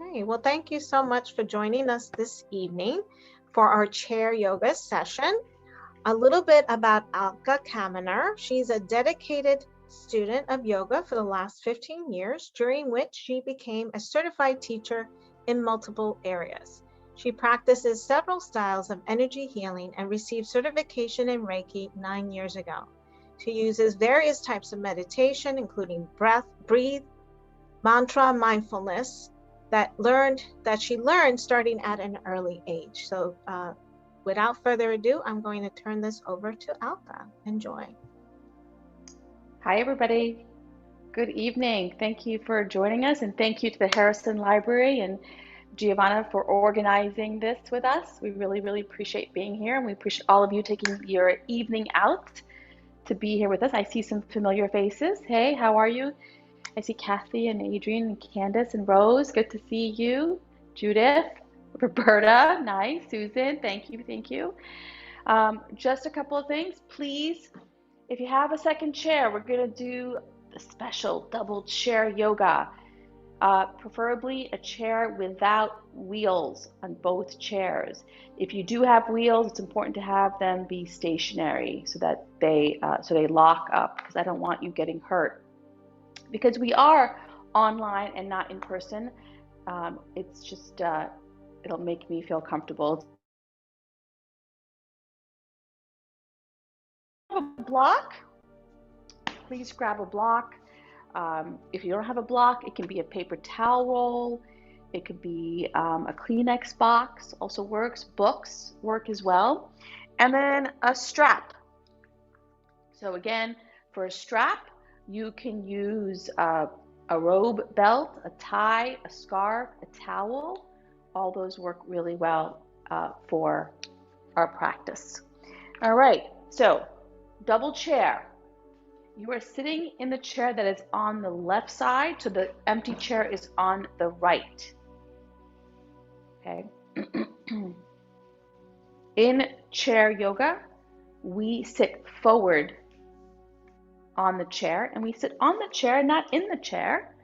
Okay, well, thank you so much for joining us this evening for our chair yoga session. A little bit about Alka Kaminer. She's a dedicated student of yoga for the last 15 years, during which she became a certified teacher in multiple areas. She practices several styles of energy healing and received certification in Reiki 9 years ago. She uses various types of meditation, including breathe, mantra, mindfulness, that she learned starting at an early age. So without further ado, I'm going to turn this over to Alka. Enjoy. Hi, everybody. Good evening. Thank you for joining us, and thank you to the Harrison Library and Giovanna for organizing this with us. We really, really appreciate being here, and we appreciate all of you taking your evening out to be here with us. I see some familiar faces. Hey, how are you? I see Kathy and Adrian and Candace and Rose. Good to see you. Judith, Roberta, nice. Susan, thank you, thank you. Just a couple of things. Please, if you have a second chair, we're going to do the special double chair yoga. Preferably a chair without wheels on both chairs. If you do have wheels, it's important to have them be stationary so that they lock up, because I don't want you getting hurt. Because we are online and not in person, it's just it'll make me feel comfortable. A block, please grab a block. If you don't have a block, it can be a paper towel roll. It could be a Kleenex box, also works. Books work as well. And then a strap. So again, for a strap, you can use a robe belt, a tie, a scarf, a towel. All those work really well for our practice. All right, so double chair. You are sitting in the chair that is on the left side, so the empty chair is on the right. Okay. In chair yoga, we sit forward on the chair, and we sit on the chair, not in the chair.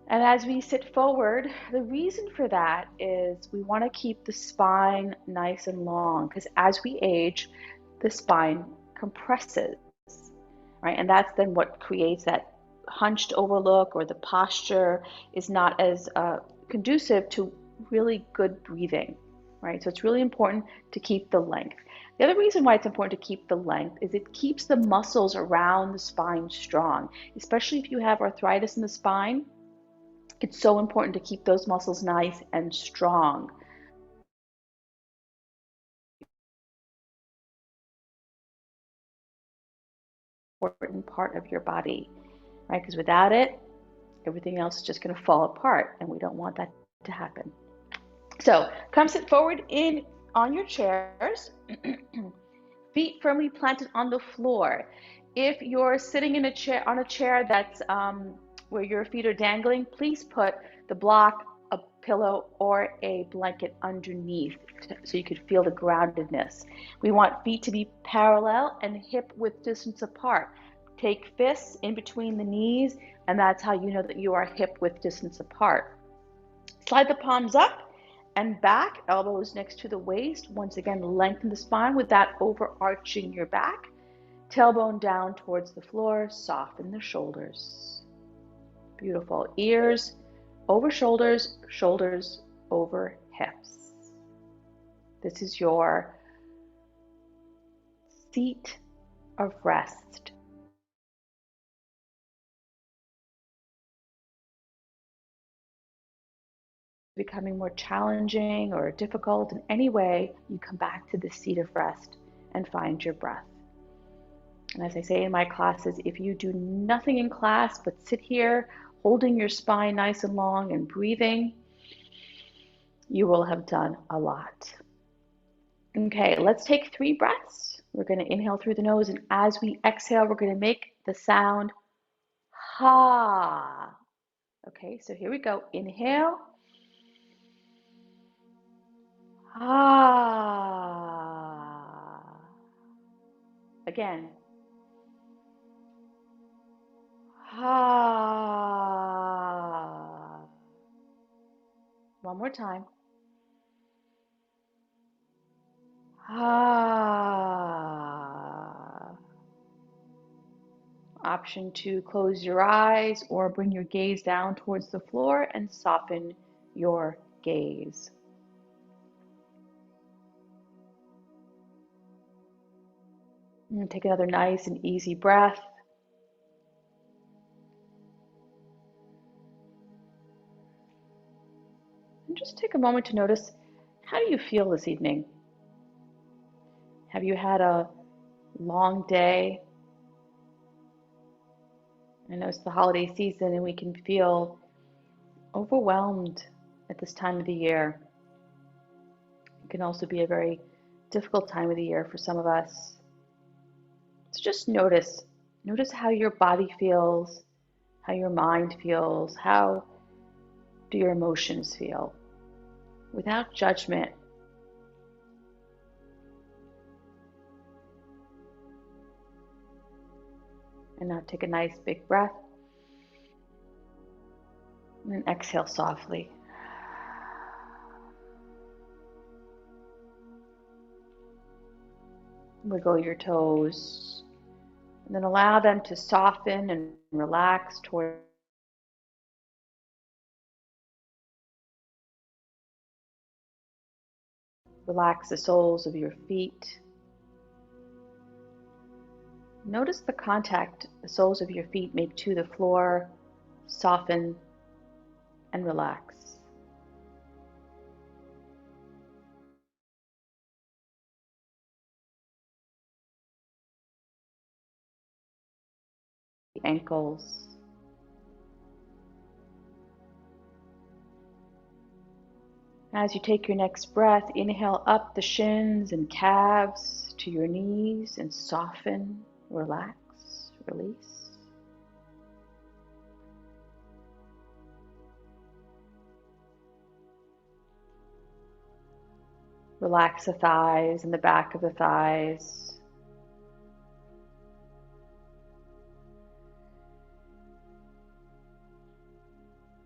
And as we sit forward, the reason for that is we want to keep the spine nice and long, because as we age, the spine compresses. Right? And that's then what creates that hunched over look, or the posture is not as conducive to really good breathing, right? So it's really important to keep the length. The other reason why it's important to keep the length is it keeps the muscles around the spine strong, especially if you have arthritis in the spine. It's so important to keep those muscles nice and strong. Important part of your body, right? Because without it, everything else is just going to fall apart, and we don't want that to happen. So come sit forward on your chairs, feet firmly planted on the floor. If you're sitting in on a chair that's where your feet are dangling, please put the block, a pillow, or a blanket underneath so you could feel the groundedness. We want feet to be parallel and hip width distance apart. Take fists in between the knees, and that's how you know that you are hip width distance apart. Slide the palms up and back, elbows next to the waist. Once again, lengthen the spine without overarching your back. Tailbone down towards the floor, soften the shoulders. Beautiful. Ears over shoulders, shoulders over hips. This is your seat of rest. Becoming more challenging or difficult in any way, you come back to the seat of rest and find your breath. And as I say in my classes, if you do nothing in class but sit here holding your spine nice and long and breathing, you will have done a lot. Okay, let's take 3 breaths. We're going to inhale through the nose, and as we exhale, we're going to make the sound ha. Okay, so here we go. Inhale. Ah. Again. Ah. One more time. Ah. Option 2, close your eyes or bring your gaze down towards the floor and soften your gaze. And take another nice and easy breath. And just take a moment to notice, how do you feel this evening? Have you had a long day? I know it's the holiday season and we can feel overwhelmed at this time of the year. It can also be a very difficult time of the year for some of us. So just notice how your body feels, how your mind feels, how do your emotions feel, without judgment. And now take a nice big breath and then exhale softly. Wiggle your toes and then allow them to soften and relax toward. Relax the soles of your feet. Notice the contact the soles of your feet make to the floor. Soften and relax. The ankles. As you take your next breath, inhale up the shins and calves to your knees and soften, relax, release. Relax the thighs and the back of the thighs.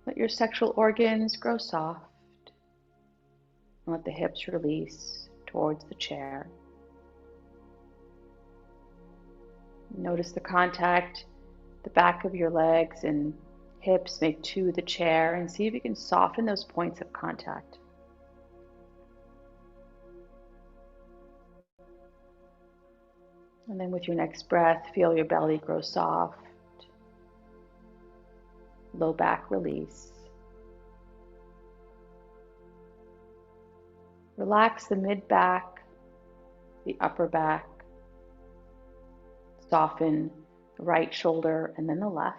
Let your sexual organs grow soft. And let the hips release towards the chair. Notice the contact the back of your legs and hips make to the chair, and see if you can soften those points of contact. And then with your next breath, feel your belly grow soft. Low back release. Relax the mid back, the upper back. Soften the right shoulder and then the left.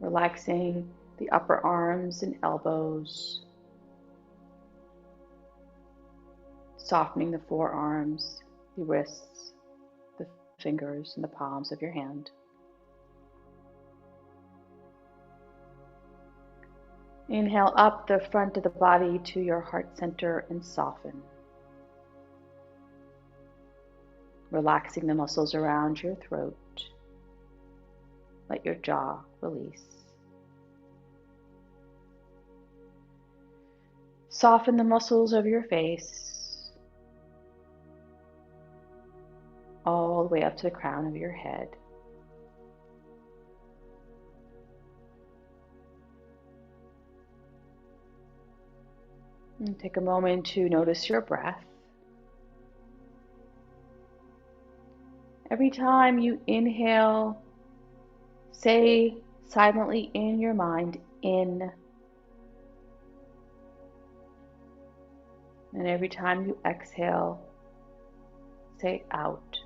Relaxing the upper arms and elbows. Softening the forearms, the wrists, the fingers, and the palms of your hand. Inhale up the front of the body to your heart center and soften. Relaxing the muscles around your throat. Let your jaw release. Soften the muscles of your face, all the way up to the crown of your head. And take a moment to notice your breath. Every time you inhale, say silently in your mind, in. And every time you exhale, say out.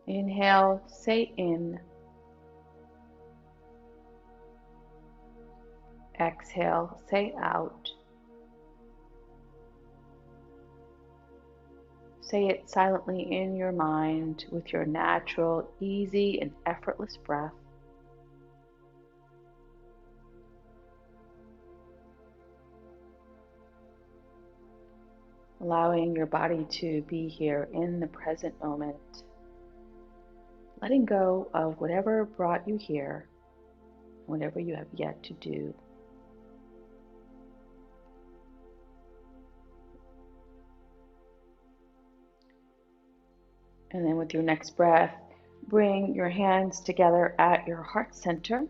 Inhale, say in. Exhale, say out. Say it silently in your mind with your natural, easy, and effortless breath. Allowing your body to be here in the present moment. letting go of whatever brought you here, whatever you have yet to do. And then with your next breath, bring your hands together at your heart center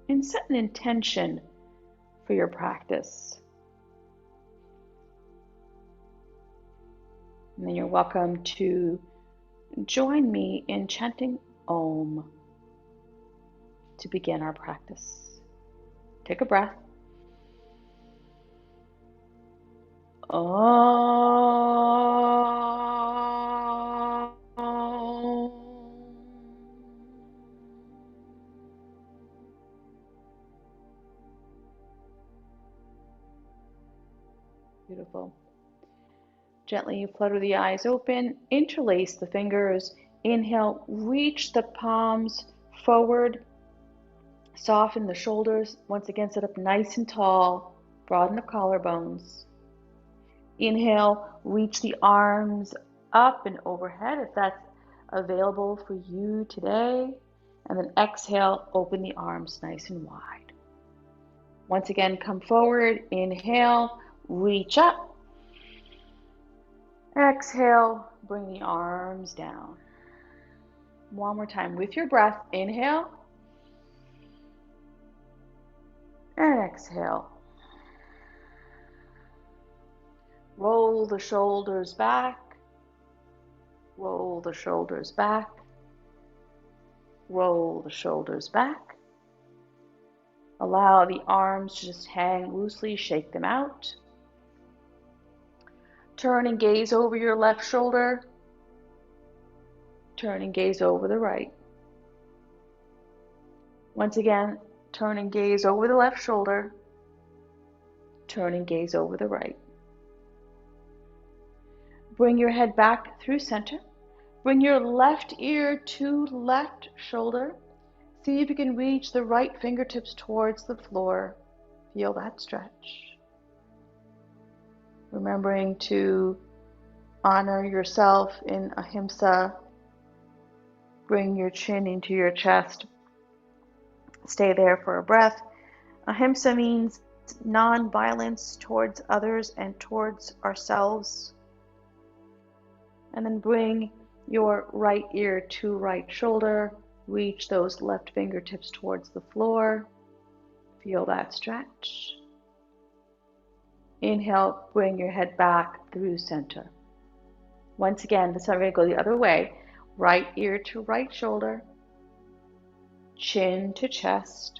and set an intention for your practice. And then you're welcome to join me in chanting Om to begin our practice. Take a breath. Om. Beautiful. Gently flutter the eyes open, interlace the fingers. Inhale, reach the palms forward, soften the shoulders. Once again, sit up nice and tall, broaden the collarbones. Inhale, reach the arms up and overhead if that's available for you today. And then exhale, open the arms nice and wide. Once again, come forward, inhale, reach up. Exhale, bring the arms down. One more time with your breath. Inhale and exhale. Roll the shoulders back. Roll the shoulders back. Roll the shoulders back. Allow the arms to just hang loosely, shake them out. Turn and gaze over your left shoulder. Turn and gaze over the right. Once again, turn and gaze over the left shoulder. Turn and gaze over the right. Bring your head back through center. Bring your left ear to left shoulder. See if you can reach the right fingertips towards the floor. Feel that stretch. Remembering to honor yourself in ahimsa. Bring your chin into your chest. Stay there for a breath. Ahimsa means non-violence towards others and towards ourselves. And then bring your right ear to right shoulder. Reach those left fingertips towards the floor. Feel that stretch. Inhale, bring your head back through center. Once again, this time we're going to go the other way. Right ear to right shoulder. Chin to chest.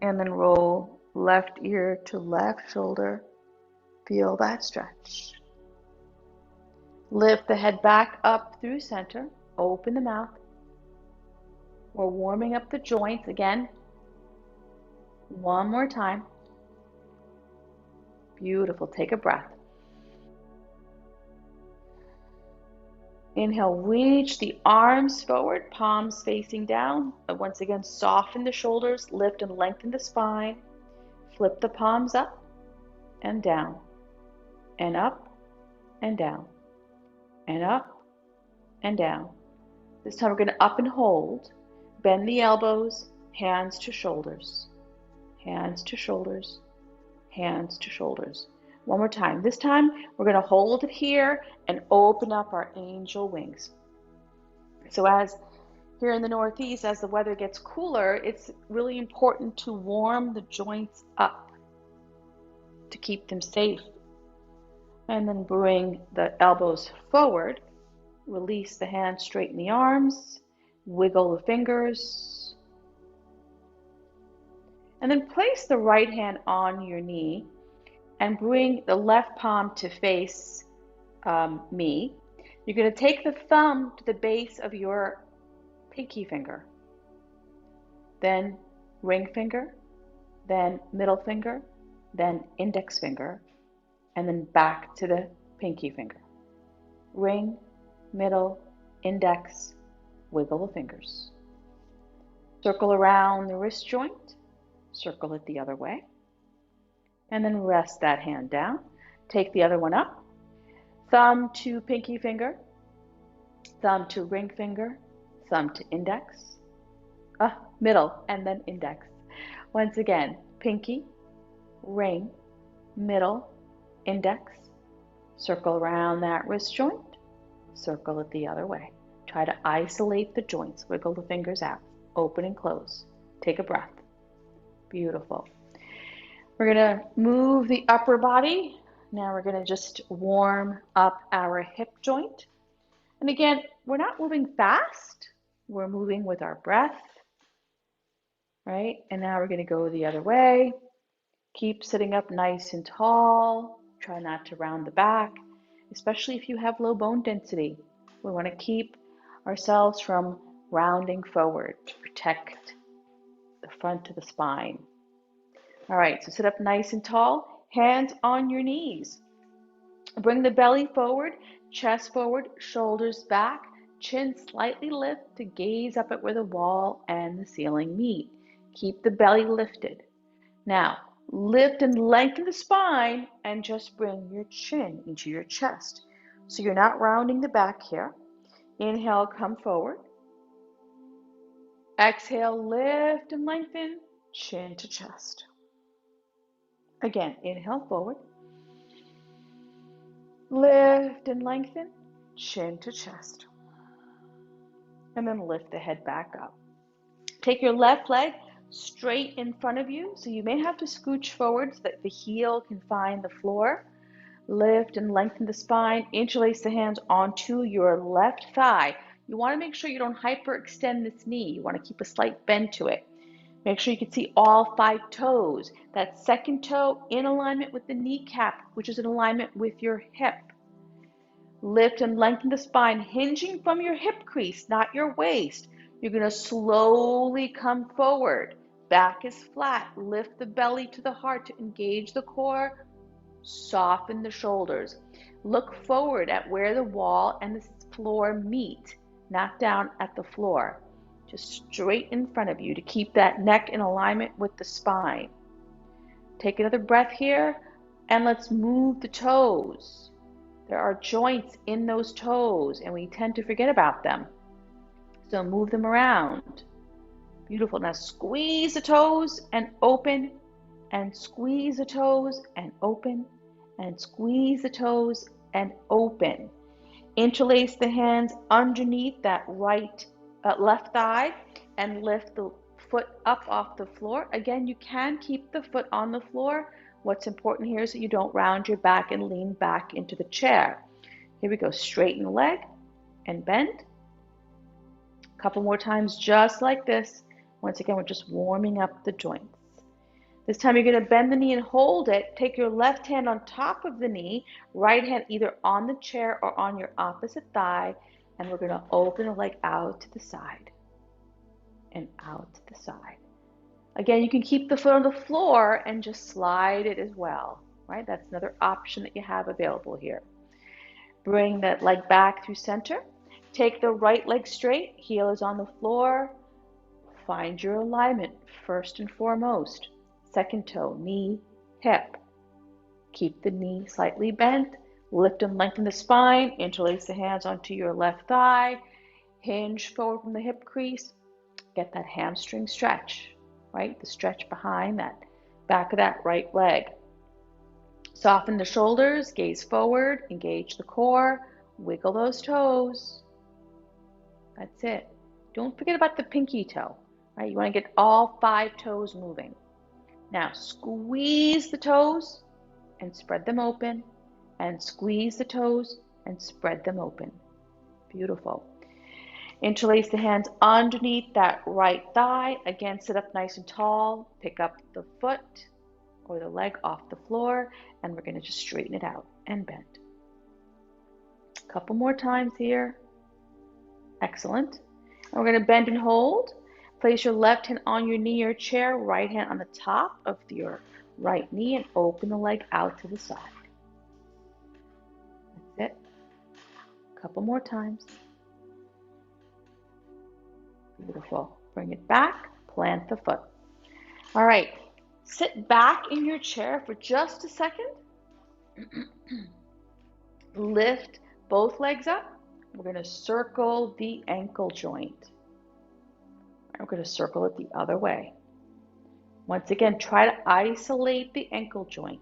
And then roll left ear to left shoulder. Feel that stretch. Lift the head back up through center. Open the mouth. We're warming up the joints again. One more time. Beautiful. Take a breath. Inhale, reach the arms forward, palms facing down. Once again, soften the shoulders, lift and lengthen the spine. Flip the palms up and down, and up and down, and up and down. This time we're going to up and hold. Bend the elbows, hands to shoulders, hands to shoulders, hands to shoulders. One more time. This time we're going to hold it here and open up our angel wings. So as here in the Northeast, as the weather gets cooler, it's really important to warm the joints up to keep them safe. And then bring the elbows forward. Release the hands, straighten the arms, wiggle the fingers. And then place the right hand on your knee and bring the left palm to face me. You're going to take the thumb to the base of your pinky finger, then ring finger, then middle finger, then index finger, and then back to the pinky finger. Ring, middle, index, wiggle the fingers. Circle around the wrist joint, circle it the other way, and then rest that hand down. Take the other one up, thumb to pinky finger, Thumb to ring finger, thumb to index, middle, and then index. Once again, pinky, ring, middle, index. Circle around that wrist joint, circle it the other way. Try to isolate the joints, wiggle the fingers out, open and close. Take a breath. Beautiful. We're going to move the upper body. Now we're going to just warm up our hip joint. And again, we're not moving fast. We're moving with our breath, right? And now we're going to go the other way. Keep sitting up nice and tall. Try not to round the back, especially if you have low bone density. We want to keep ourselves from rounding forward to protect the front of the spine. All right, so sit up nice and tall, hands on your knees. Bring the belly forward, chest forward, shoulders back, chin slightly lift to gaze up at where the wall and the ceiling meet. Keep the belly lifted. Now, lift and lengthen the spine and just bring your chin into your chest. So you're not rounding the back here. Inhale, come forward. Exhale, lift and lengthen, chin to chest. Again, inhale forward. Lift and lengthen, chin to chest. And then lift the head back up. Take your left leg straight in front of you. So you may have to scooch forward so that the heel can find the floor. Lift and lengthen the spine. Interlace the hands onto your left thigh. You want to make sure you don't hyperextend this knee. You want to keep a slight bend to it. Make sure you can see all 5 toes. That second toe in alignment with the kneecap, which is in alignment with your hip. Lift and lengthen the spine, hinging from your hip crease, not your waist. You're going to slowly come forward. Back is flat. Lift the belly to the heart to engage the core. Soften the shoulders. Look forward at where the wall and the floor meet, not down at the floor. Just straight in front of you to keep that neck in alignment with the spine. Take another breath here, and let's move the toes. There are joints in those toes, and we tend to forget about them. So move them around. Beautiful. Now squeeze the toes and open, and squeeze the toes and open, and squeeze the toes and open. Interlace the hands underneath that left thigh and lift the foot up off the floor. Again, you can keep the foot on the floor. What's important here is that you don't round your back and lean back into the chair. Here we go. Straighten the leg and bend. A couple more times just like this. Once again, we're just warming up the joints. This time you're going to bend the knee and hold it. Take your left hand on top of the knee, right hand either on the chair or on your opposite thigh, and we're going to open the leg out to the side and out to the side. Again, you can keep the foot on the floor and just slide it as well, right? That's another option that you have available here. Bring that leg back through center. Take the right leg straight, heel is on the floor. Find your alignment first and foremost. Second toe, knee, hip. Keep the knee slightly bent. Lift and lengthen the spine. Interlace the hands onto your left thigh. Hinge forward from the hip crease. Get that hamstring stretch, right? The stretch behind that back of that right leg. Soften the shoulders, gaze forward, engage the core, wiggle those toes. That's it. Don't forget about the pinky toe, right? You want to get all 5 toes moving. Now squeeze the toes and spread them open, and squeeze the toes and spread them open. Beautiful. Interlace the hands underneath that right thigh. Again, sit up nice and tall. Pick up the foot or the leg off the floor, and we're going to just straighten it out and bend. A couple more times here. Excellent. And we're going to bend and hold. Place your left hand on your knee or chair, right hand on the top of your right knee, and open the leg out to the side. That's it. A couple more times. Beautiful. Bring it back, plant the foot. All right, sit back in your chair for just a second. Lift both legs up. we're going to circle the ankle joint. We're going to circle it the other way. Once again, try to isolate the ankle joint.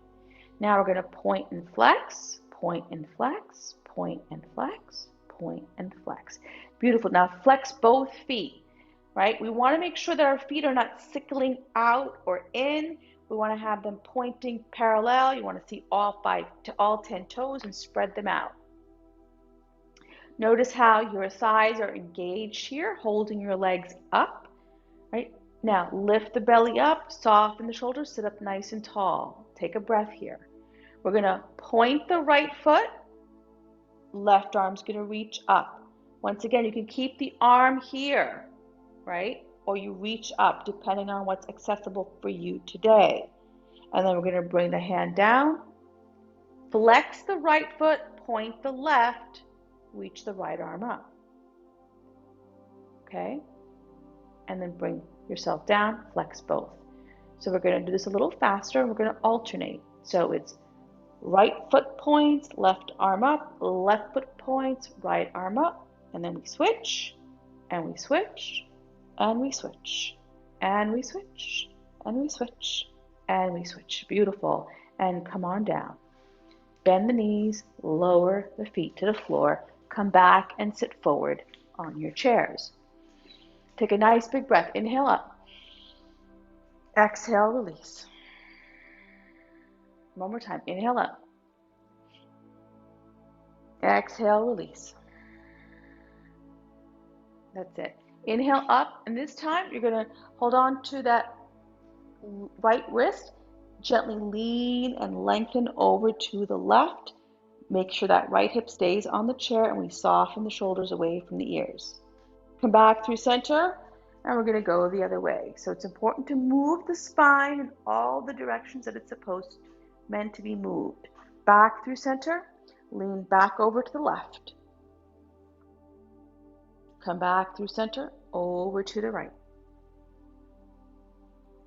Now we're going to point and flex, point and flex, point and flex, point and flex. Beautiful. Now flex both feet, right? We want to make sure that our feet are not sickling out or in. We want to have them pointing parallel. You want to see all 10 toes and spread them out. Notice how your thighs are engaged here, holding your legs up, right? Now lift the belly up, soften the shoulders, sit up nice and tall. Take a breath here. We're going to point the right foot, left arm's going to reach up. Once again, you can keep the arm here, right? Or you reach up, depending on what's accessible for you today. And then we're going to bring the hand down, flex the right foot, point the left, reach the right arm up. Okay? And then bring yourself down, flex both. So we're going to do this a little faster, and we're going to alternate. So it's right foot points, left arm up, left foot points, right arm up, and then we switch, and we switch, and we switch, and we switch, and we switch, and we switch. Beautiful. And come on down. Bend the knees, lower the feet to the floor, come back and sit forward on your chairs. Take a nice big breath. Inhale up. Exhale, release. One more time. Inhale up. Exhale, release. That's it. Inhale up, and this time you're going to hold on to that right wrist. Gently lean and lengthen over to the left. Make sure that right hip stays on the chair, and we soften the shoulders away from the ears. Come back through center, and we're going to go the other way. So it's important to move the spine in all the directions that it's meant to be moved. Back through center, lean back over to the left. Come back through center, over to the right.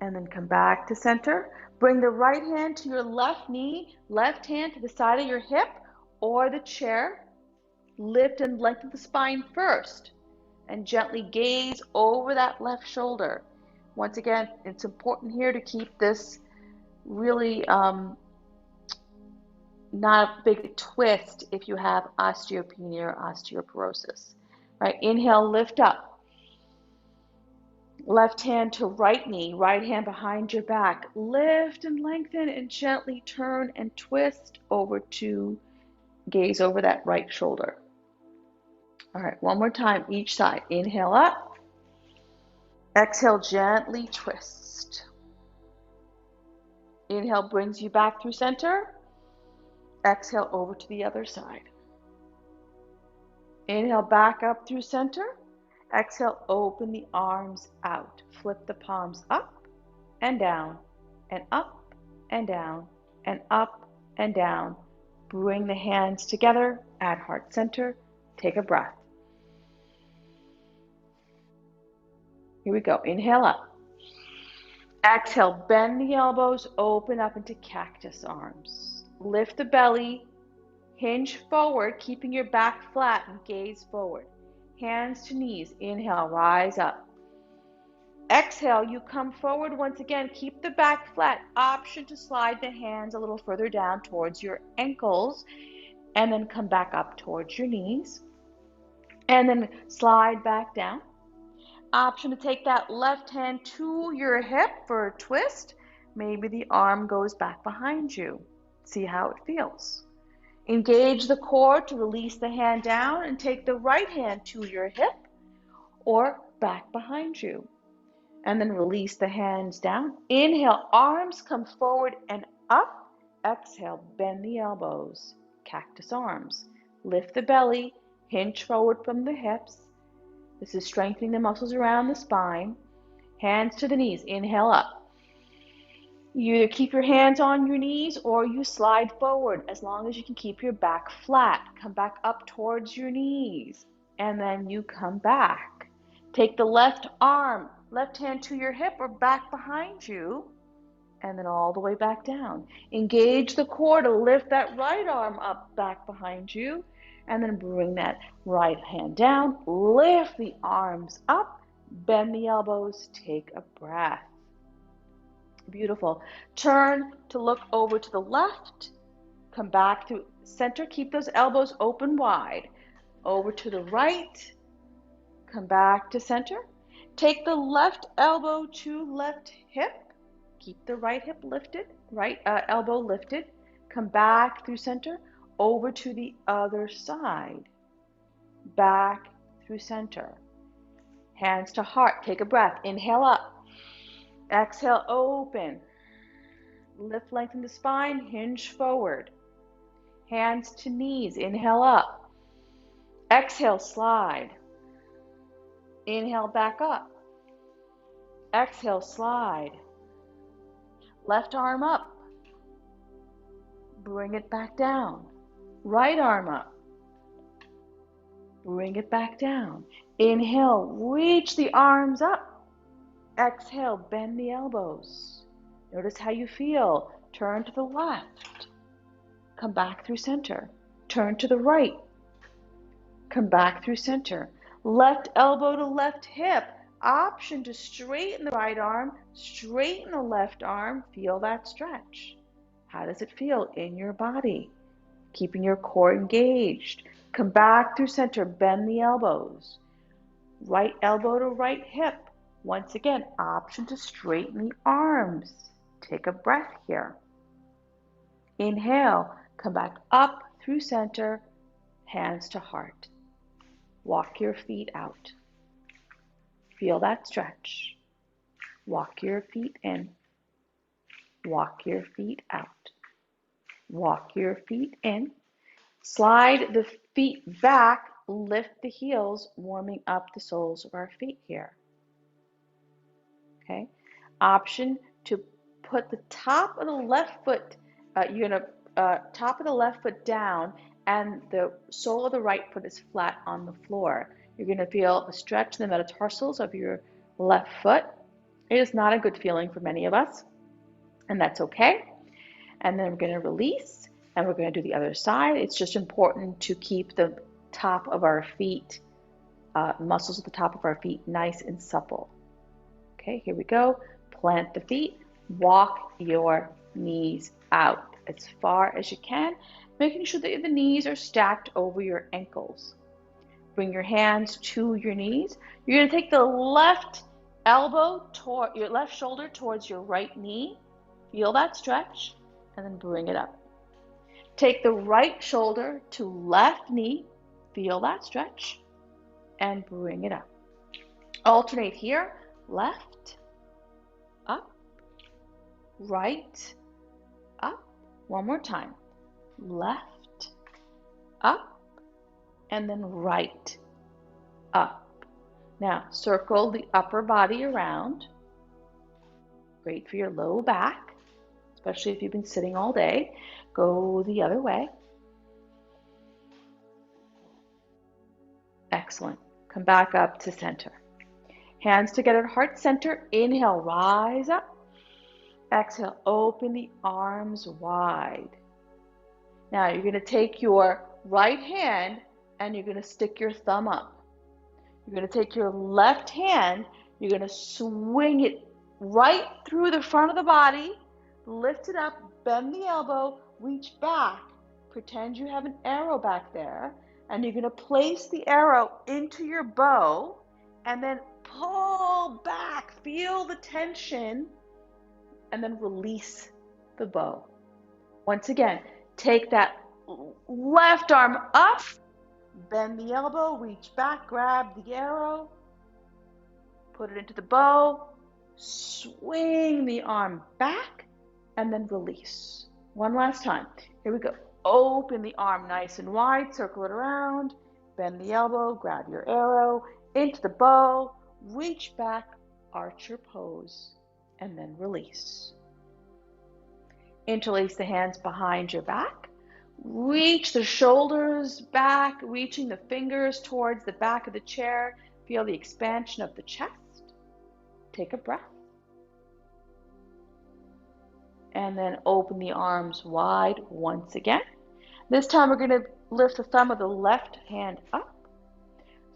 And then come back to center. Bring the right hand to your left knee, left hand to the side of your hip or the chair. Lift and lengthen the spine first, and gently gaze over that left shoulder. Once again, it's important here to keep this really not a big twist if you have osteopenia or osteoporosis. Right? Inhale, lift up. Left hand to right knee, right hand behind your back. Lift and lengthen and gently turn and twist over to gaze over that right shoulder. All right, one more time, each side. Inhale up. Exhale, gently twist. Inhale brings you back through center. Exhale over to the other side. Inhale back up through center. Exhale, open the arms out. Flip the palms up and down, and up and down, and up and down. Bring the hands together at heart center. Take a breath. Here we go. Inhale up. Exhale, bend the elbows, open up into cactus arms. Lift the belly, hinge forward, keeping your back flat and gaze forward. Hands to knees. Inhale, rise up. Exhale, you come forward once again. Keep the back flat. Option to slide the hands a little further down towards your ankles, and then come back up towards your knees. And then slide back down. Option to take that left hand to your hip for a twist. Maybe the arm goes back behind you. See how it feels. Engage the core to release the hand down and take the right hand to your hip or back behind you. And then release the hands down. Inhale, arms come forward and up. Exhale, bend the elbows, cactus arms. Lift the belly, hinge forward from the hips. This is strengthening the muscles around the spine. Hands to the knees. Inhale up. You either keep your hands on your knees or you slide forward as long as you can keep your back flat. Come back up towards your knees, and then you come back. Take the left arm, left hand to your hip or back behind you, and then all the way back down. Engage the core to lift that right arm up back behind you. And then bring that right hand down, lift the arms up, bend the elbows, take a breath. Beautiful. Turn to look over to the left, come back to center, keep those elbows open wide. Over to the right, come back to center. Take the left elbow to left hip, keep the right hip lifted, right elbow lifted. Come back through center, over to the other side. Back through center. Hands to heart. Take a breath. Inhale up. Exhale, open. Lift, lengthen the spine. Hinge forward. Hands to knees. Inhale up. Exhale, slide. Inhale, back up. Exhale, slide. Left arm up. Bring it back down. Right arm up. Bring it back down. Inhale, reach the arms up. Exhale, bend the elbows. Notice how you feel. Turn to the left. Come back through center. Turn to the right. Come back through center. Left elbow to left hip. Option to straighten the right arm, straighten the left arm. Feel that stretch. How does it feel in your body? Keeping your core engaged. Come back through center. Bend the elbows. Right elbow to right hip. Once again, option to straighten the arms. Take a breath here. Inhale, come back up through center, hands to heart. Walk your feet out. Feel that stretch. Walk your feet in. Walk your feet out. Walk your feet in. Slide the feet back, lift the heels, warming up the soles of our feet here. Okay. Option to put the top of the left foot, you're going to top of the left foot down, and the sole of the right foot is flat on the floor. You're going to feel a stretch in the metatarsals of your left foot. It is not a good feeling for many of us, and that's okay. And then we're going to release, and we're going to do the other side. It's just important to keep the top of our feet, muscles at the top of our feet, nice and supple. Okay, here we go. Plant the feet. Walk your knees out as far as you can, making sure that the knees are stacked over your ankles. Bring your hands to your knees. You're going to take the left elbow toward your left shoulder towards your right knee. Feel that stretch, and then bring it up. Take the right shoulder to left knee. Feel that stretch, and bring it up. Alternate here. Left, up, right, up. One more time. Left, up, and then right, up. Now, circle the upper body around. Great for your low back, especially if you've been sitting all day. Go the other way. Excellent. Come back up to center. Hands together at heart center. Inhale, rise up. Exhale, open the arms wide. Now you're going to take your right hand and you're going to stick your thumb up. You're going to take your left hand, you're going to swing it right through the front of the body, lift it up, bend the elbow, reach back. Pretend you have an arrow back there, and you're going to place the arrow into your bow and then pull back. Feel the tension, and then release the bow. Once again, take that left arm up, bend the elbow, reach back, grab the arrow, put it into the bow, swing the arm back, and then release. One last time. Here we go. Open the arm nice and wide, circle it around, bend the elbow, grab your arrow, into the bow, reach back, archer pose, and then release. Interlace the hands behind your back. Reach the shoulders back, reaching the fingers towards the back of the chair. Feel the expansion of the chest. Take a breath. And then open the arms wide once again. This time we're going to lift the thumb of the left hand up.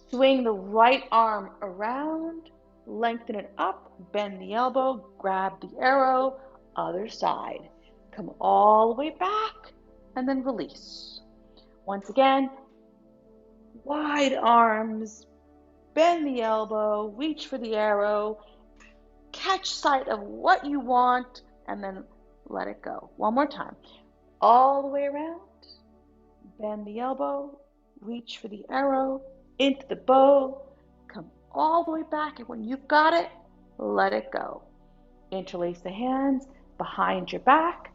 Swing the right arm around, lengthen it up, bend the elbow, grab the arrow, other side. Come all the way back and then release. Once again, wide arms, bend the elbow, reach for the arrow, catch sight of what you want, and then let it go. One more time. All the way around, bend the elbow, reach for the arrow, into the bow, come all the way back, and when you've got it, let it go. Interlace the hands behind your back,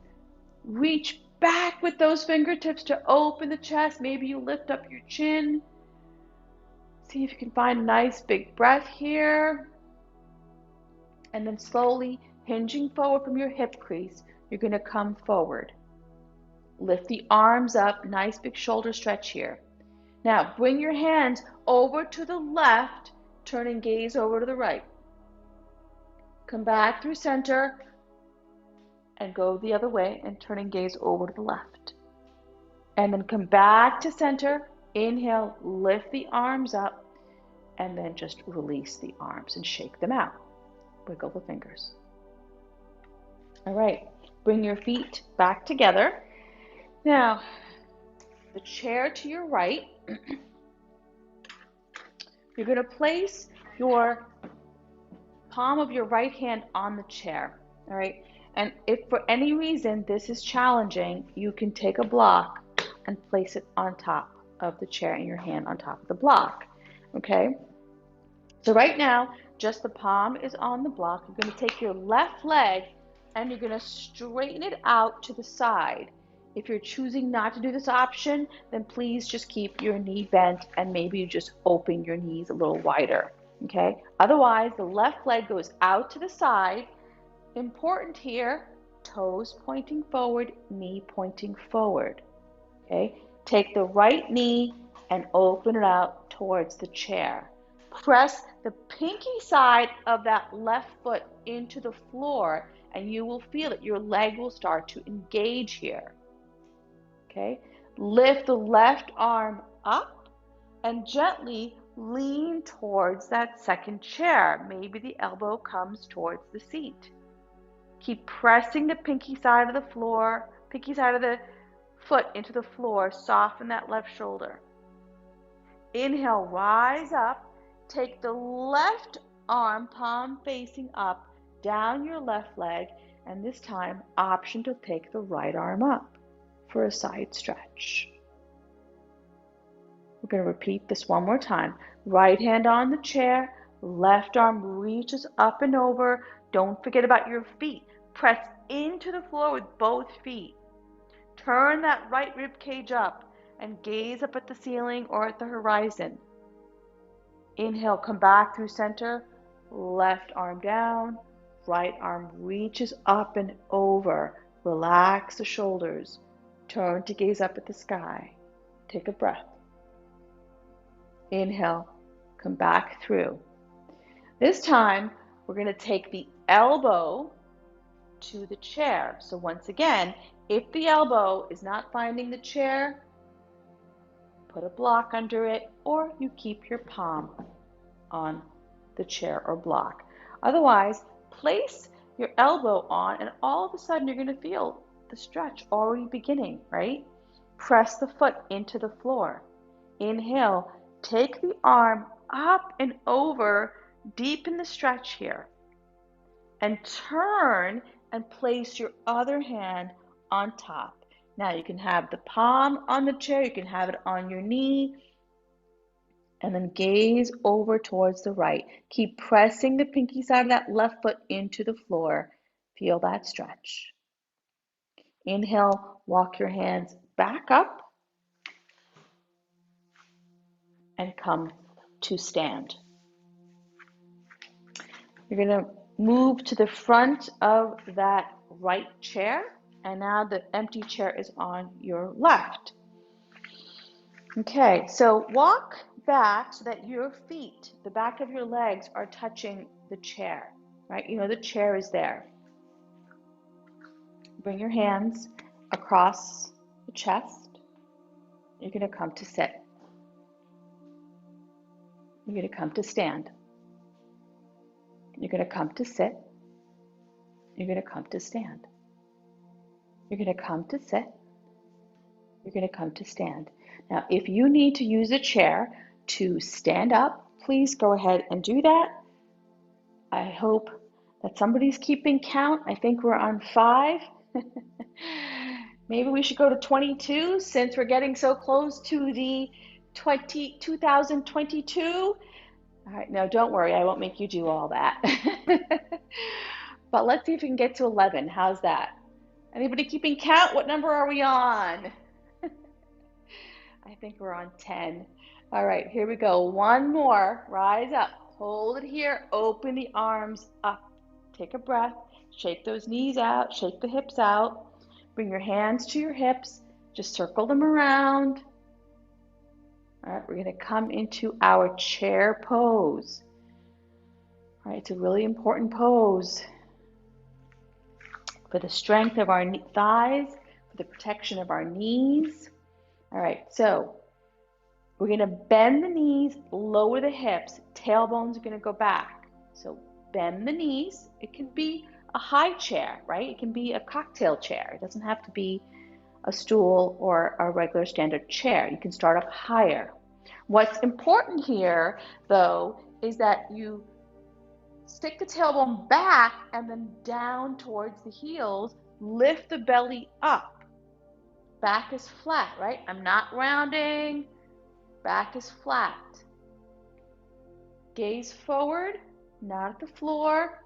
reach back with those fingertips to open the chest. Maybe you lift up your chin. See if you can find a nice big breath here. And then slowly hinging forward from your hip crease, you're going to come forward. Lift the arms up, nice big shoulder stretch here. Now bring your hands over to the left, turn and gaze over to the right. Come back through center and go the other way and turn and gaze over to the left. And then come back to center, inhale, lift the arms up, and then just release the arms and shake them out. Wiggle the fingers. All right, bring your feet back together. Now, the chair to your right, you're going to place your palm of your right hand on the chair, all right? And if for any reason this is challenging, you can take a block and place it on top of the chair and your hand on top of the block, okay? So right now, just the palm is on the block. You're going to take your left leg and you're going to straighten it out to the side. If you're choosing not to do this option, then please just keep your knee bent and maybe you just open your knees a little wider, okay? Otherwise, the left leg goes out to the side. Important here, toes pointing forward, knee pointing forward, okay? Take the right knee and open it out towards the chair. Press the pinky side of that left foot into the floor and you will feel it. Your leg will start to engage here. Okay? Lift the left arm up and gently lean towards that second chair. Maybe the elbow comes towards the seat. Keep pressing the pinky side of the floor, pinky side of the foot into the floor. Soften that left shoulder. Inhale, rise up. Take the left arm, palm facing up, down your left leg, and this time, option to take the right arm up for a side stretch. We're going to repeat this one more time. Right hand on the chair, left arm reaches up and over. Don't forget about your feet. Press into the floor with both feet. Turn that right rib cage up and gaze up at the ceiling or at the horizon. Inhale, come back through center, left arm down, right arm reaches up and over. Relax the shoulders. Turn to gaze up at the sky. Take a breath. Inhale, come back through. This time, we're going to take the elbow to the chair. So once again, if the elbow is not finding the chair, put a block under it, or you keep your palm on the chair or block. Otherwise, place your elbow on and all of a sudden you're going to feel the stretch already beginning, right? Press the foot into the floor. Inhale, take the arm up and over, deepen the stretch here. And turn and place your other hand on top. Now you can have the palm on the chair, you can have it on your knee, and then gaze over towards the right. Keep pressing the pinky side of that left foot into the floor. Feel that stretch. Inhale, walk your hands back up and come to stand. You're going to move to the front of that right chair, and now the empty chair is on your left. Okay, so walk back so that your feet, the back of your legs, are touching the chair, right? You know the chair is there. Bring your hands across the chest. You're going to come to sit. You're going to come to stand. You're going to come to sit. You're going to come to stand. You're going to come to sit. You're going to come to stand. Now, if you need to use a chair to stand up, please go ahead and do that. I hope that somebody's keeping count. I think we're on 5. Maybe we should go to 22 since we're getting so close to the 2022. All right, now don't worry, I won't make you do all that. But let's see if we can get to 11. How's that? Anybody keeping count? What number are we on? I think we're on 10. All right, here we go. One more. Rise up. Hold it here. Open the arms up. Take a breath. Shake those knees out. Shake the hips out. Bring your hands to your hips. Just circle them around. All right, we're going to come into our chair pose. All right, it's a really important pose for the strength of our thighs, for the protection of our knees. All right, so we're going to bend the knees, lower the hips. Tailbones are going to go back. So bend the knees. It can be a high chair, right? It can be a cocktail chair. It doesn't have to be a stool or a regular standard chair. You can start up higher. What's important here, though, is that you stick the tailbone back and then down towards the heels. Lift the belly up. Back is flat, right? I'm not rounding. Back is flat. Gaze forward, not at the floor.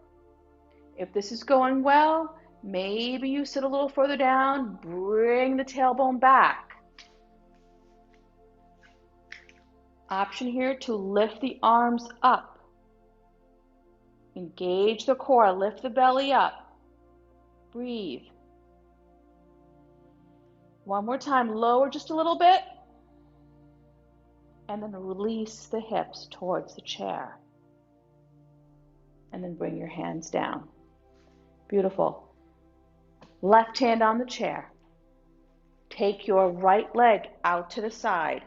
If this is going well, maybe you sit a little further down, bring the tailbone back. Option here to lift the arms up. Engage the core, lift the belly up. Breathe. One more time, lower just a little bit. And then release the hips towards the chair. And then bring your hands down. Beautiful. Left hand on the chair. Take your right leg out to the side.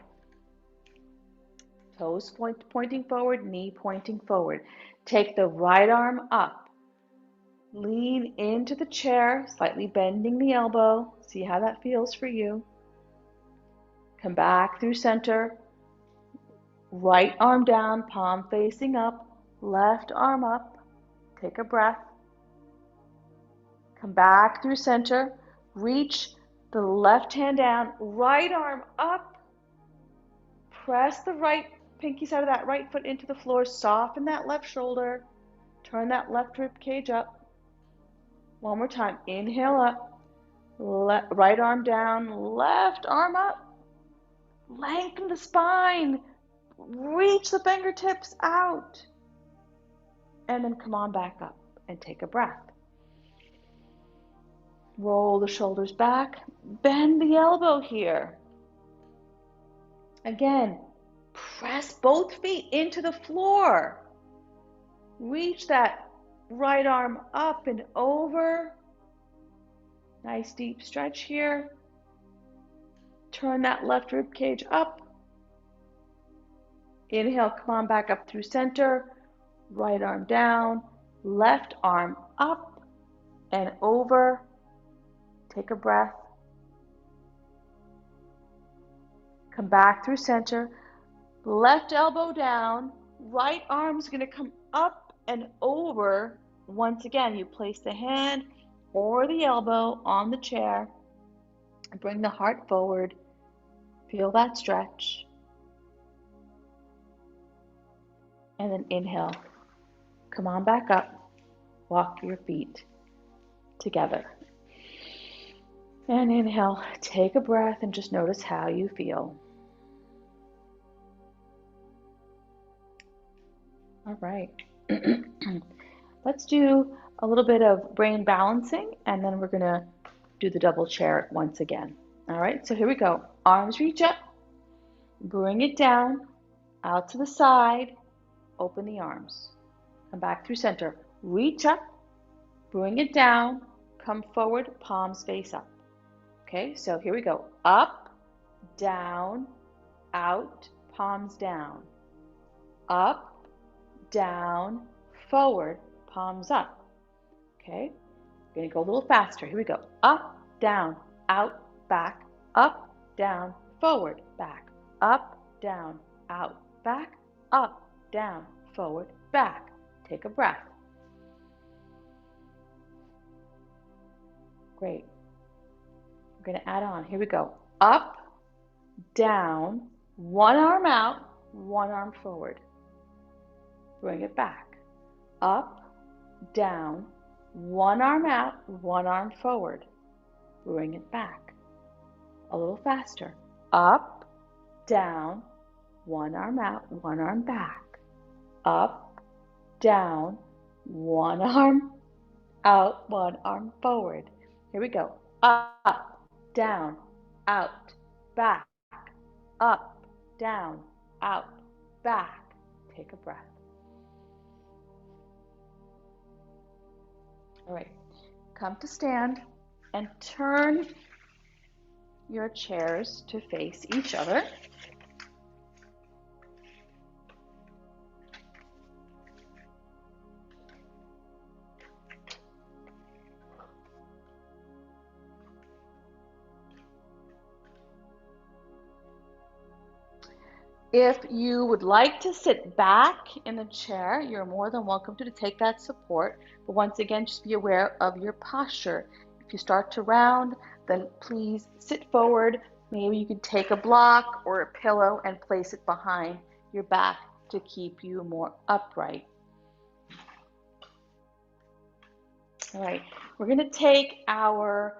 Toes pointing forward, knee pointing forward. Take the right arm up. Lean into the chair, slightly bending the elbow. See how that feels for you. Come back through center. Right arm down, palm facing up. Left arm up. Take a breath. Come back through center. Reach the left hand down. Right arm up. Press the right pinky side of that right foot into the floor. Soften that left shoulder. Turn that left rib cage up. One more time. Inhale up. Right arm down. Left arm up. Lengthen the spine. Reach the fingertips out. And then come on back up and take a breath. Roll the shoulders back. Bend the elbow here. Again, press both feet into the floor. Reach that right arm up and over. Nice deep stretch here. Turn that left rib cage up. Inhale, come on back up through center. Right arm down. Left arm up and over. Take a breath. Come back through center. Left elbow down. Right arm's going to come up and over. Once again, you place the hand or the elbow on the chair. And bring the heart forward. Feel that stretch. And then inhale. Come on back up. Walk your feet together. And inhale. Take a breath and just notice how you feel. All right. Let's do a little bit of brain balancing, and then we're going to do the double chair once again. All right, so here we go. Arms reach up. Bring it down, out to the side. Open the arms. Come back through center. Reach up. Bring it down. Come forward, palms face up. Okay, so here we go. Up, down, out, palms down. Up, down, forward, palms up. Okay, we're going to go a little faster. Here we go. Up, down, out, back, up, down, forward, back, up, down, out, back, up, down, forward, back. Take a breath. Great. We're going to add on. Here we go. Up, down, one arm out, one arm forward. Bring it back. Up, down, one arm out, one arm forward. Bring it back. A little faster. Up, down, one arm out, one arm back. Up, down, one arm out, one arm forward. Here we go. Up, down, out, back. Up, down, out, back. Take a breath. All right, come to stand and turn your chairs to face each other. If you would like to sit back in the chair, you're more than welcome to take that support. But once again, just be aware of your posture. If you start to round, then please sit forward. Maybe you could take a block or a pillow and place it behind your back to keep you more upright. All right, we're going to take our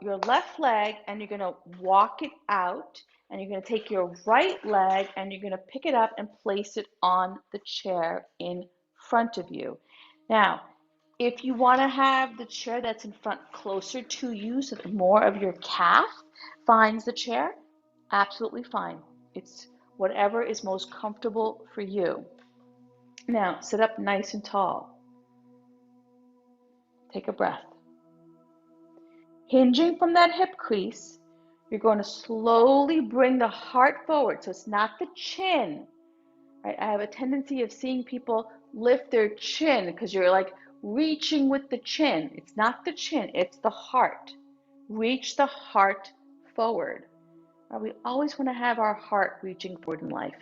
your left leg, and you're going to walk it out. And you're going to take your right leg and you're going to pick it up and place it on the chair in front of you. Now, if you want to have the chair that's in front closer to you so that more of your calf finds the chair, absolutely fine. It's whatever is most comfortable for you. Now, sit up nice and tall. Take a breath. Hinging from that hip crease, you're going to slowly bring the heart forward. So it's not the chin. Right? I have a tendency of seeing people lift their chin because you're like reaching with the chin. It's not the chin, it's the heart. Reach the heart forward. Right? We always want to have our heart reaching forward in life.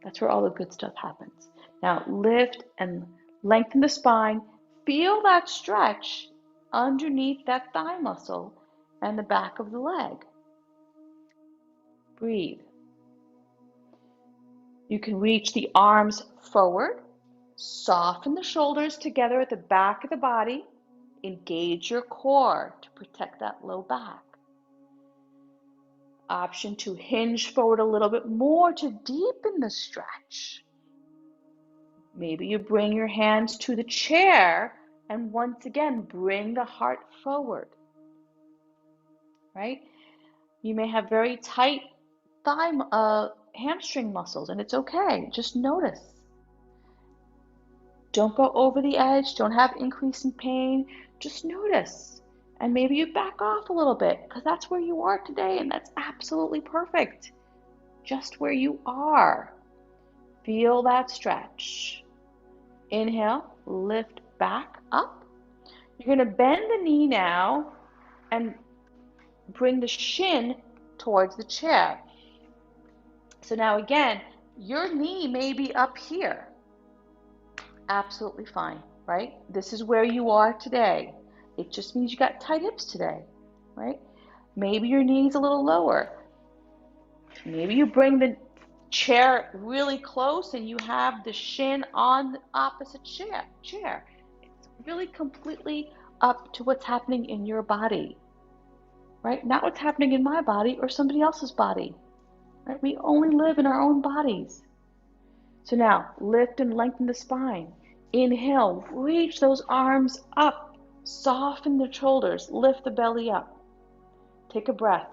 That's where all the good stuff happens. Now lift and lengthen the spine. Feel that stretch underneath that thigh muscle and the back of the leg. Breathe. You can reach the arms forward, soften the shoulders together at the back of the body, engage your core to protect that low back. Option to hinge forward a little bit more to deepen the stretch. Maybe you bring your hands to the chair and once again bring the heart forward. Right? You may have very tight hamstring muscles, and it's okay. Just notice. Don't go over the edge. Don't have increase in pain. Just notice. And maybe you back off a little bit because that's where you are today, and that's absolutely perfect. Just where you are. Feel that stretch. Inhale, lift back up. You're going to bend the knee now and bring the shin towards the chair. So now again, your knee may be up here. Absolutely fine, right? This is where you are today. It just means you got tight hips today, right? Maybe your knee's a little lower. Maybe you bring the chair really close and you have the shin on the opposite chair. It's really completely up to what's happening in your body, right? Not what's happening in my body or somebody else's body, right? We only live in our own bodies. So now, lift and lengthen the spine. Inhale, reach those arms up. Soften the shoulders, lift the belly up. Take a breath.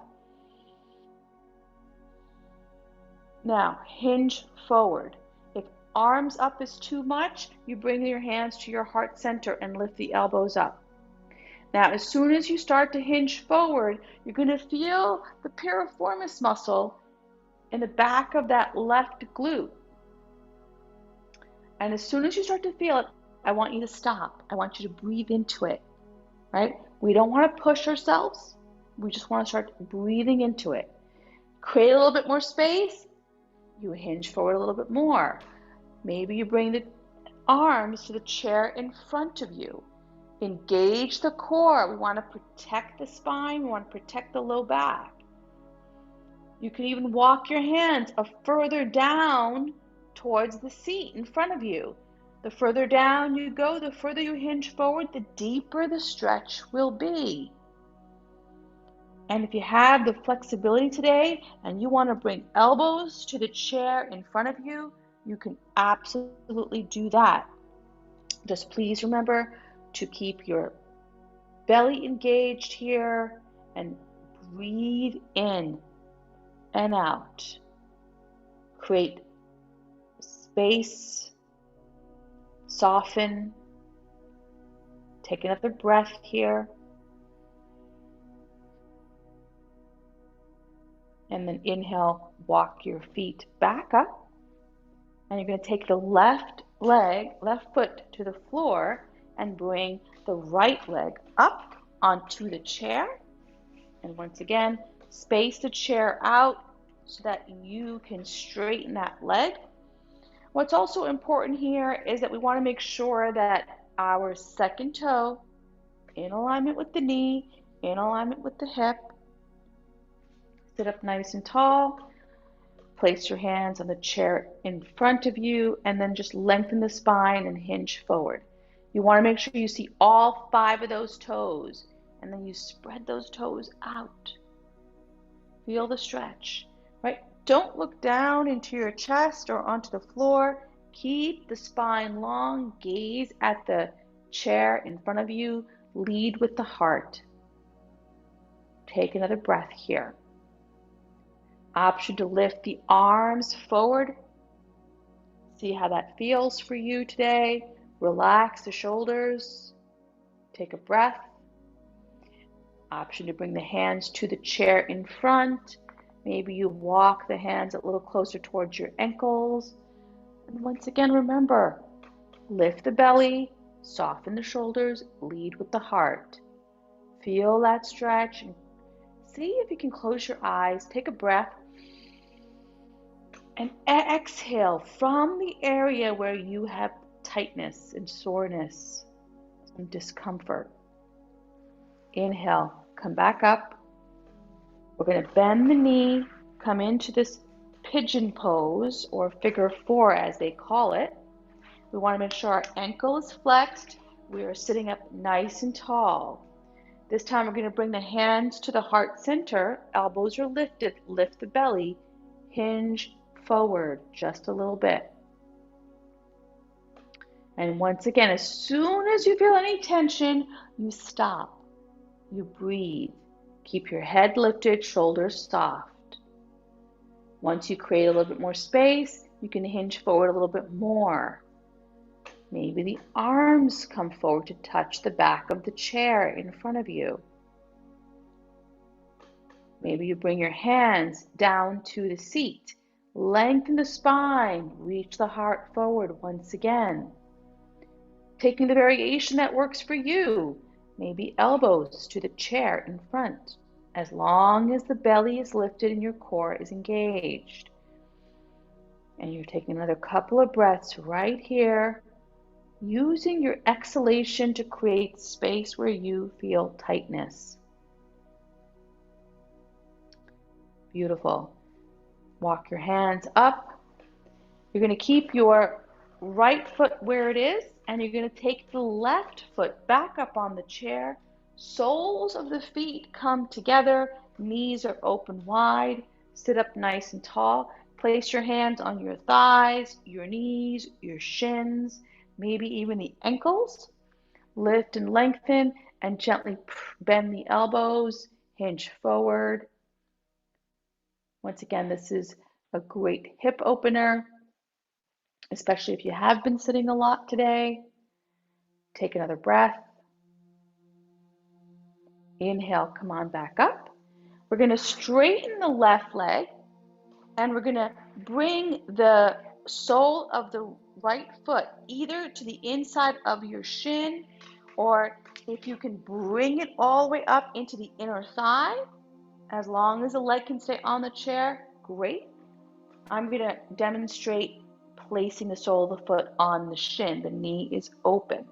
Now, hinge forward. If arms up is too much, you bring your hands to your heart center and lift the elbows up. Now, as soon as you start to hinge forward, you're going to feel the piriformis muscle in the back of that left glute. And as soon as you start to feel it, I want you to stop. I want you to breathe into it, right? We don't want to push ourselves. We just want to start breathing into it. Create a little bit more space. You hinge forward a little bit more. Maybe you bring the arms to the chair in front of you. Engage the core. We want to protect the spine. We want to protect the low back. You can even walk your hands further down towards the seat in front of you. The further down you go, the further you hinge forward, the deeper the stretch will be. And if you have the flexibility today and you want to bring elbows to the chair in front of you, you can absolutely do that. Just please remember to keep your belly engaged here and breathe in and out. Create space, soften. Take another breath here. And then inhale, walk your feet back up. And you're going to take the left foot to the floor and bring the right leg up onto the chair. And once again, space the chair out so that you can straighten that leg. What's also important here is that we want to make sure that our second toe in alignment with the knee, in alignment with the hip. Sit up nice and tall. Place your hands on the chair in front of you and then just lengthen the spine and hinge forward. You want to make sure you see all 5 of those toes and then you spread those toes out. Feel the stretch, right? Don't look down into your chest or onto the floor. Keep the spine long. Gaze at the chair in front of you. Lead with the heart. Take another breath here. Option to lift the arms forward. See how that feels for you today. Relax the shoulders. Take a breath. Option to bring the hands to the chair in front. Maybe you walk the hands a little closer towards your ankles. And once again, remember, lift the belly, soften the shoulders, lead with the heart. Feel that stretch. See if you can close your eyes. Take a breath. And exhale from the area where you have tightness and soreness, some discomfort. Inhale, come back up. We're going to bend the knee, come into this pigeon pose or figure 4 as they call it. We want to make sure our ankle is flexed. We are sitting up nice and tall. This time we're going to bring the hands to the heart center. Elbows are lifted. Lift the belly. Hinge forward just a little bit. And once again, as soon as you feel any tension, you stop. You breathe. Keep your head lifted, shoulders soft. Once you create a little bit more space, you can hinge forward a little bit more. Maybe the arms come forward to touch the back of the chair in front of you. Maybe you bring your hands down to the seat. Lengthen the spine. Reach the heart forward once again. Taking the variation that works for you. Maybe elbows to the chair in front, as long as the belly is lifted and your core is engaged. And you're taking another couple of breaths right here, using your exhalation to create space where you feel tightness. Beautiful. Walk your hands up. You're going to keep your right foot where it is, and you're going to take the left foot back up on the chair. Soles of the feet come together. Knees are open wide. Sit up nice and tall. Place your hands on your thighs, your knees, your shins, maybe even the ankles. Lift and lengthen and gently bend the elbows. Hinge forward. Once again, this is a great hip opener, especially if you have been sitting a lot today. Take another breath. Inhale, come on back up. We're going to straighten the left leg, and we're going to bring the sole of the right foot either to the inside of your shin, or if you can bring it all the way up into the inner thigh, as long as the leg can stay on the chair, great. I'm going to demonstrate placing the sole of the foot on the shin. The knee is open.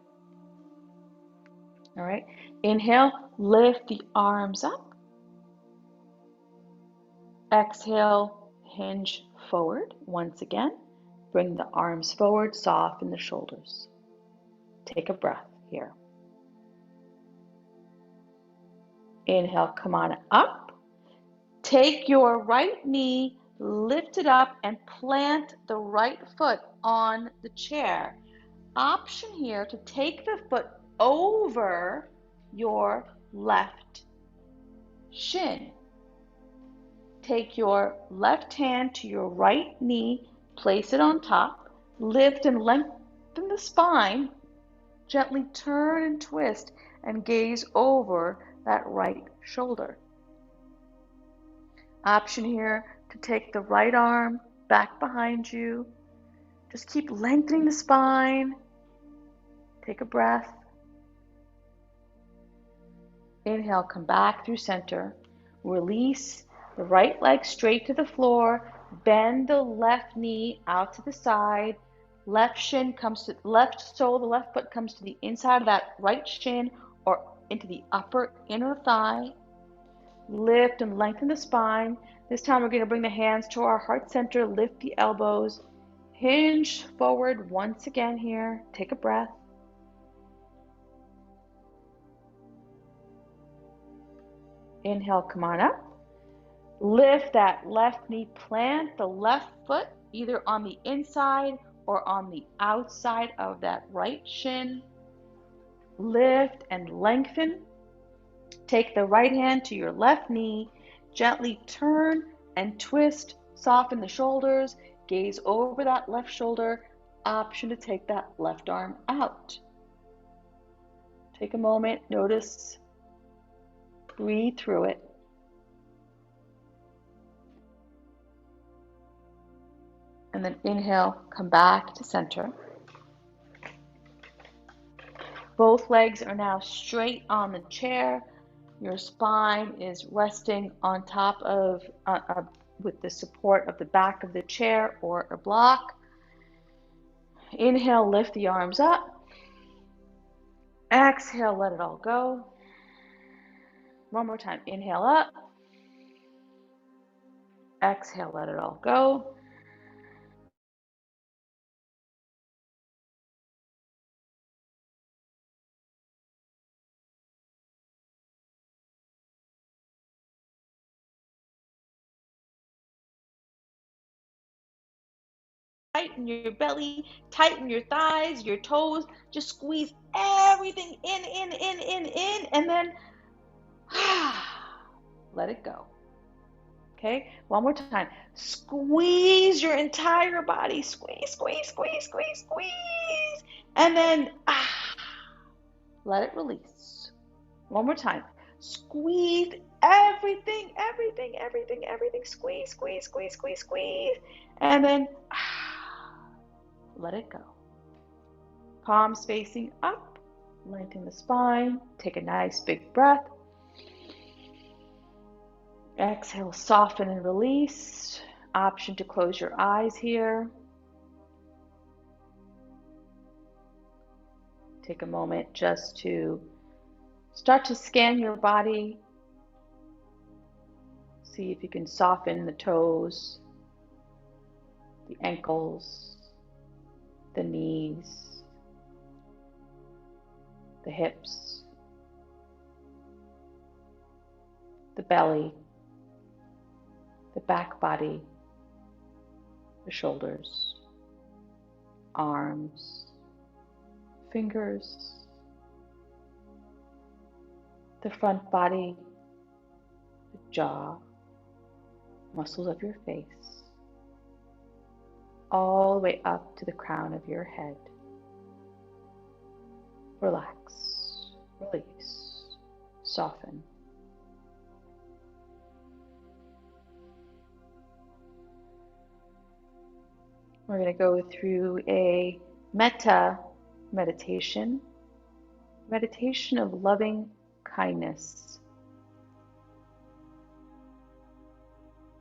All right. Inhale, lift the arms up. Exhale, hinge forward. Once again, bring the arms forward, soften the shoulders. Take a breath here. Inhale, come on up. Take your right knee, lift it up, and plant the right foot on the chair. Option here to take the foot over your left shin. Take your left hand to your right knee, place it on top, lift and lengthen the spine, gently turn and twist and gaze over that right shoulder. Option here to take the right arm back behind you. Just keep lengthening the spine. Take a breath. Inhale, come back through center. Release the right leg straight to the floor. Bend the left knee out to the side. Left shin comes to left sole, the left foot comes to the inside of that right shin or into the upper inner thigh. Lift and lengthen the spine. This time we're going to bring the hands to our heart center. Lift the elbows. Hinge forward once again here. Take a breath. Inhale, come on up. Lift that left knee, plant the left foot either on the inside or on the outside of that right shin. Lift and lengthen. Take the right hand to your left knee, gently turn and twist, soften the shoulders, gaze over that left shoulder. Option to take that left arm out. Take a moment, notice, breathe through it. And then inhale, come back to center. Both legs are now straight on the chair. Your spine is resting on top of, with the support of the back of the chair or a block. Inhale, lift the arms up. Exhale, let it all go. One more time. Inhale up. Exhale, let it all go. Tighten your belly, tighten your thighs, your toes. Just squeeze everything in, and then let it go. Okay, one more time. Squeeze your entire body. Squeeze, squeeze, squeeze, squeeze, squeeze. And then let it release. One more time. Squeeze everything. Squeeze, squeeze, squeeze, squeeze, squeeze. And then let it go. Palms facing up. Lengthen the spine. Take a nice big breath. Exhale, soften and release. Option to close your eyes here. Take a moment just to start to scan your body. See if you can soften the toes, the ankles, the knees, the hips, the belly, the back body, the shoulders, arms, fingers, the front body, the jaw, muscles of your face, all the way up to the crown of your head. Relax, release, soften, We're going to go through a metta meditation of loving kindness.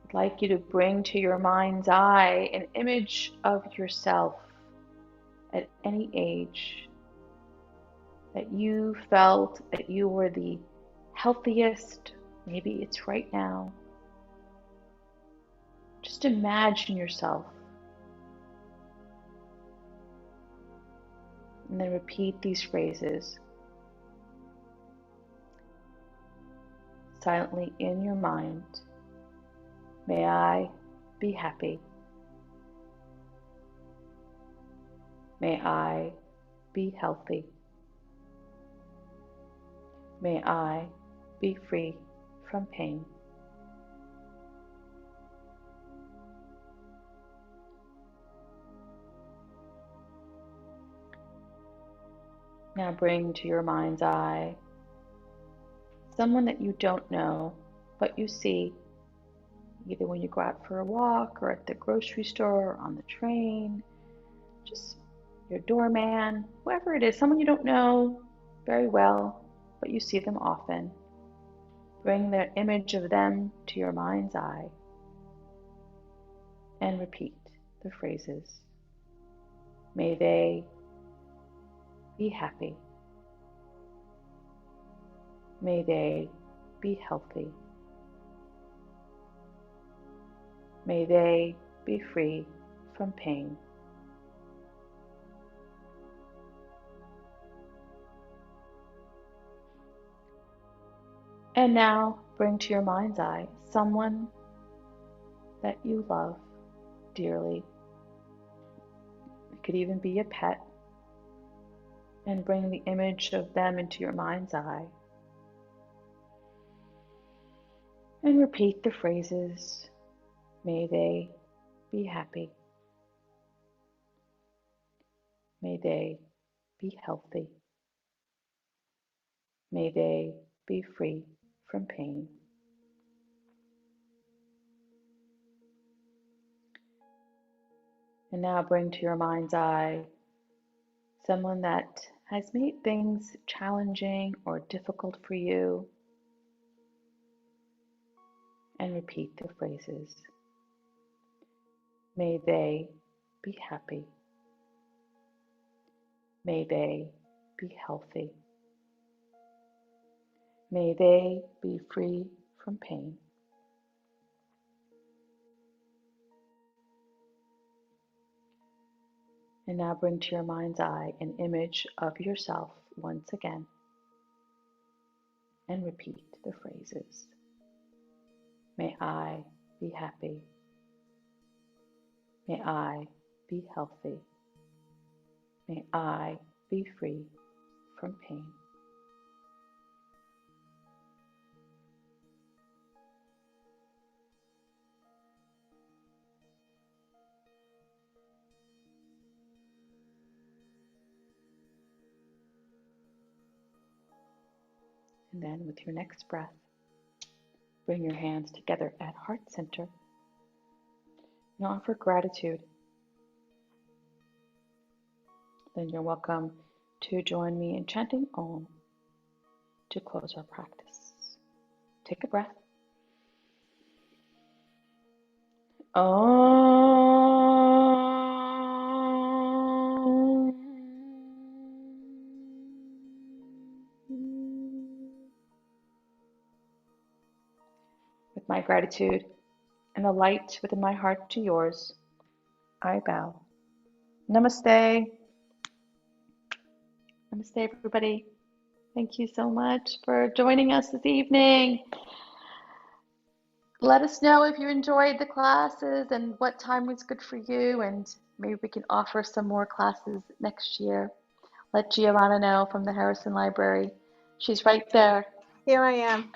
I'd like you to bring to your mind's eye an image of yourself at any age that you felt that you were the healthiest. Maybe it's right now. Just imagine yourself. And then repeat these phrases silently in your mind. May I be happy. May I be healthy. May I be free from pain. Now bring to your mind's eye someone that you don't know, but you see either when you go out for a walk or at the grocery store or on the train, just your doorman, whoever it is, someone you don't know very well, but you see them often. Bring the image of them to your mind's eye and repeat the phrases. May they be happy. May they be healthy. May they be free from pain. And now bring to your mind's eye someone that you love dearly. It could even be a pet. And bring the image of them into your mind's eye. And repeat the phrases. May they be happy. May they be healthy. May they be free from pain. And now bring to your mind's eye someone that has made things challenging or difficult for you. And repeat the phrases. May they be happy. May they be healthy. May they be free from pain. And now bring to your mind's eye an image of yourself once again. And repeat the phrases. May I be happy. May I be healthy. May I be free from pain. And then with your next breath, bring your hands together at heart center and offer gratitude. Then you're welcome to join me in chanting Om to close our practice. Take a breath. Om. With my gratitude and the light within my heart to yours, I bow. Namaste. Namaste, everybody. Thank you so much for joining us this evening. Let us know if you enjoyed the classes and what time was good for you, and maybe we can offer some more classes next year. Let Giovanna know from the Harrison Library. She's right there. Here I am.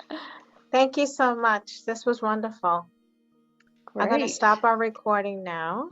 Thank you so much. This was wonderful. Great. I'm going to stop our recording now.